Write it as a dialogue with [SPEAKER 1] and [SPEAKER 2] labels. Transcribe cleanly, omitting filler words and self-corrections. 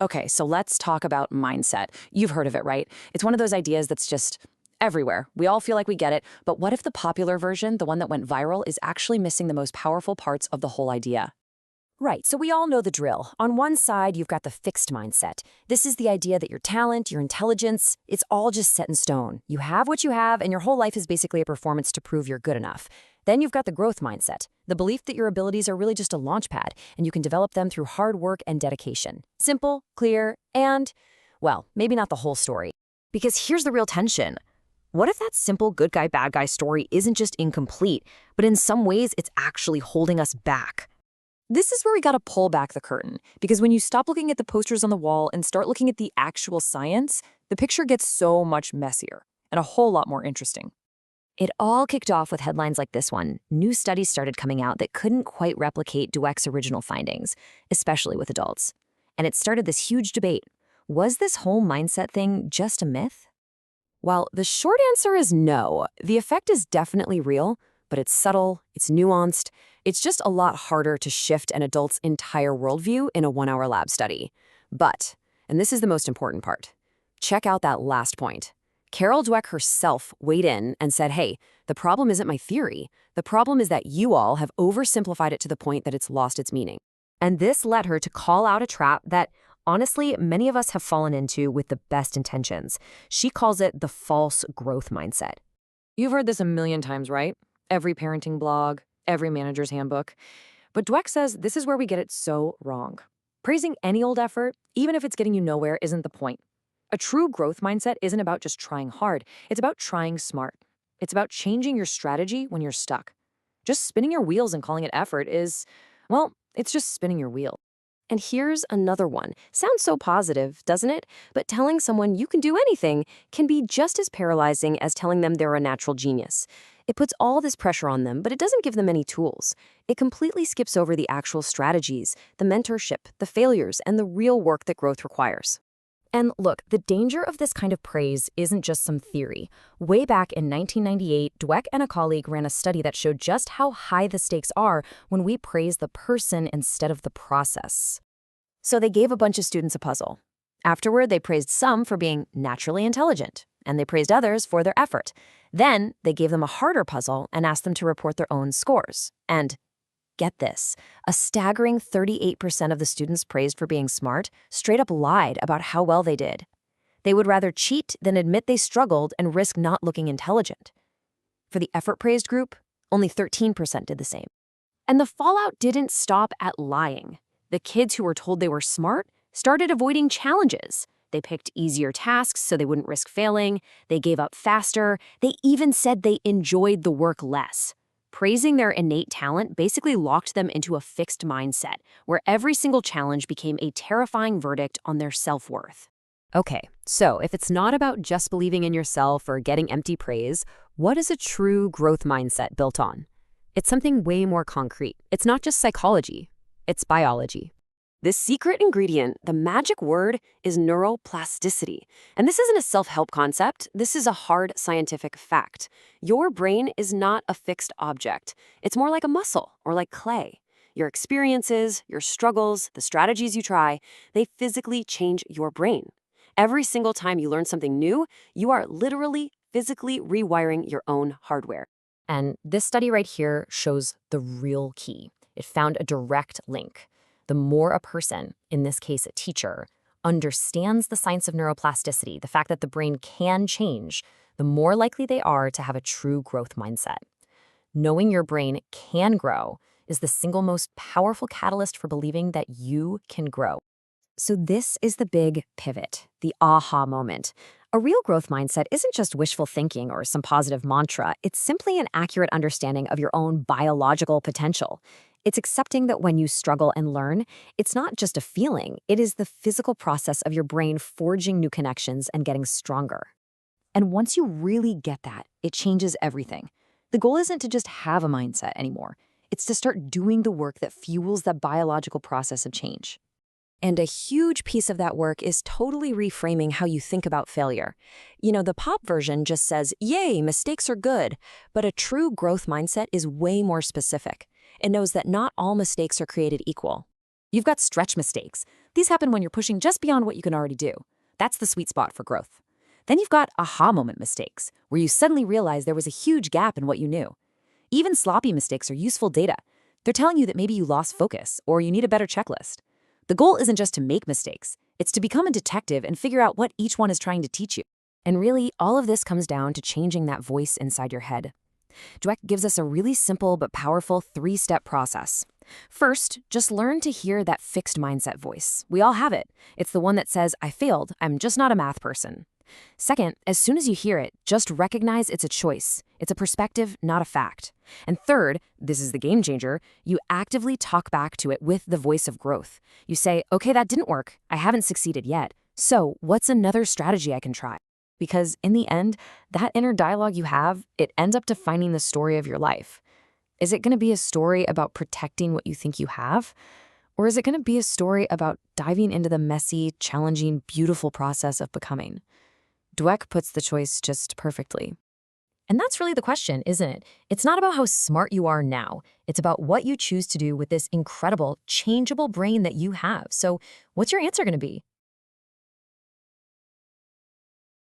[SPEAKER 1] Okay, so let's talk about mindset. You've heard of it, right? It's one of those ideas that's just everywhere. We all feel like we get it, but what if the popular version, the one that went viral, is actually missing the most powerful parts of the whole idea?
[SPEAKER 2] Right, so we all know the drill. On one side, you've got the fixed mindset. This is the idea that your talent, your intelligence, it's all just set in stone. You have what you have, and your whole life is basically a performance to prove you're good enough. Then you've got the growth mindset, the belief that your abilities are really just a launch pad, and you can develop them through hard work and dedication. Simple, clear, and, well, maybe not the whole story. Because here's the real tension. What if that simple good guy, bad guy story isn't just incomplete, but in some ways it's actually holding us back?
[SPEAKER 1] This is where we gotta pull back the curtain, because when you stop looking at the posters on the wall and start looking at the actual science, the picture gets so much messier and a whole lot more interesting.
[SPEAKER 2] It all kicked off with headlines like this one. New studies started coming out that couldn't quite replicate Dweck's original findings, especially with adults. And it started this huge debate. Was this whole mindset thing just a myth?
[SPEAKER 1] Well, the short answer is no. The effect is definitely real, but it's subtle, it's nuanced, it's just a lot harder to shift an adult's entire worldview in a 1-hour lab study. But, and this is the most important part, check out that last point. Carol Dweck herself weighed in and said, hey, the problem isn't my theory. The problem is that you all have oversimplified it to the point that it's lost its meaning.
[SPEAKER 2] And this led her to call out a trap that, honestly, many of us have fallen into with the best intentions. She calls it the false growth mindset.
[SPEAKER 1] You've heard this a million times, right? Every parenting blog, every manager's handbook. But Dweck says this is where we get it so wrong. Praising any old effort, even if it's getting you nowhere, isn't the point. A true growth mindset isn't about just trying hard. It's about trying smart. It's about changing your strategy when you're stuck. Just spinning your wheels and calling it effort is, well, it's just spinning your wheel.
[SPEAKER 2] And here's another one. Sounds so positive, doesn't it? But telling someone you can do anything can be just as paralyzing as telling them they're a natural genius. It puts all this pressure on them, but it doesn't give them any tools. It completely skips over the actual strategies, the mentorship, the failures, and the real work that growth requires. And look, the danger of this kind of praise isn't just some theory. Way back in 1998, Dweck and a colleague ran a study that showed just how high the stakes are when we praise the person instead of the process. So they gave a bunch of students a puzzle. Afterward, they praised some for being naturally intelligent, and they praised others for their effort. Then they gave them a harder puzzle and asked them to report their own scores. And get this, a staggering 38% of the students praised for being smart straight up lied about how well they did. They would rather cheat than admit they struggled and risk not looking intelligent. For the effort-praised group, only 13% did the same. And the fallout didn't stop at lying. The kids who were told they were smart started avoiding challenges. They picked easier tasks so they wouldn't risk failing. They gave up faster. They even said they enjoyed the work less. Praising their innate talent basically locked them into a fixed mindset, where every single challenge became a terrifying verdict on their self-worth. Okay, so if it's not about just believing in yourself or getting empty praise, what is a true growth mindset built on? It's something way more concrete. It's not just psychology, it's biology.
[SPEAKER 1] The secret ingredient, the magic word, is neuroplasticity. And this isn't a self-help concept. This is a hard scientific fact. Your brain is not a fixed object. It's more like a muscle or like clay. Your experiences, your struggles, the strategies you try, they physically change your brain. Every single time you learn something new, you are literally physically rewiring your own hardware.
[SPEAKER 2] And this study right here shows the real key. It found a direct link. The more a person, in this case a teacher, understands the science of neuroplasticity, the fact that the brain can change, the more likely they are to have a true growth mindset. Knowing your brain can grow is the single most powerful catalyst for believing that you can grow. So this is the big pivot, the aha moment. A real growth mindset isn't just wishful thinking or some positive mantra. It's simply an accurate understanding of your own biological potential. It's accepting that when you struggle and learn, it's not just a feeling, it is the physical process of your brain forging new connections and getting stronger. And once you really get that, it changes everything. The goal isn't to just have a mindset anymore. It's to start doing the work that fuels that biological process of change. And a huge piece of that work is totally reframing how you think about failure. You know, the pop version just says, yay, mistakes are good. But a true growth mindset is way more specific. It knows that not all mistakes are created equal. You've got stretch mistakes,
[SPEAKER 3] These happen when you're pushing just beyond what you can already do. That's the sweet spot for growth. Then you've got aha moment mistakes, where you suddenly realize there was a huge gap in what you knew. Even sloppy mistakes are useful data. They're telling you that maybe you lost focus or you need a better checklist. The goal isn't just to make mistakes, it's to become a detective and figure out what each one is trying to teach you.
[SPEAKER 2] And really, all of this comes down to changing that voice inside your head. Dweck gives us a really simple but powerful 3-step process. First, just learn to hear that fixed mindset voice. We all have it. It's the one that says, I failed, I'm just not a math person. Second, as soon as you hear it, just recognize it's a choice. It's a perspective, not a fact. And third, this is the game changer, you actively talk back to it with the voice of growth. You say, okay, that didn't work. I haven't succeeded yet. So what's another strategy I can try? Because in the end, that inner dialogue you have, it ends up defining the story of your life. Is it going to be a story about protecting what you think you have? Or is it going to be a story about diving into the messy, challenging, beautiful process of becoming? Dweck puts the choice just perfectly.
[SPEAKER 3] And that's really the question, isn't it? It's not about how smart you are now. It's about what you choose to do with this incredible, changeable brain that you have. So what's your answer going to be?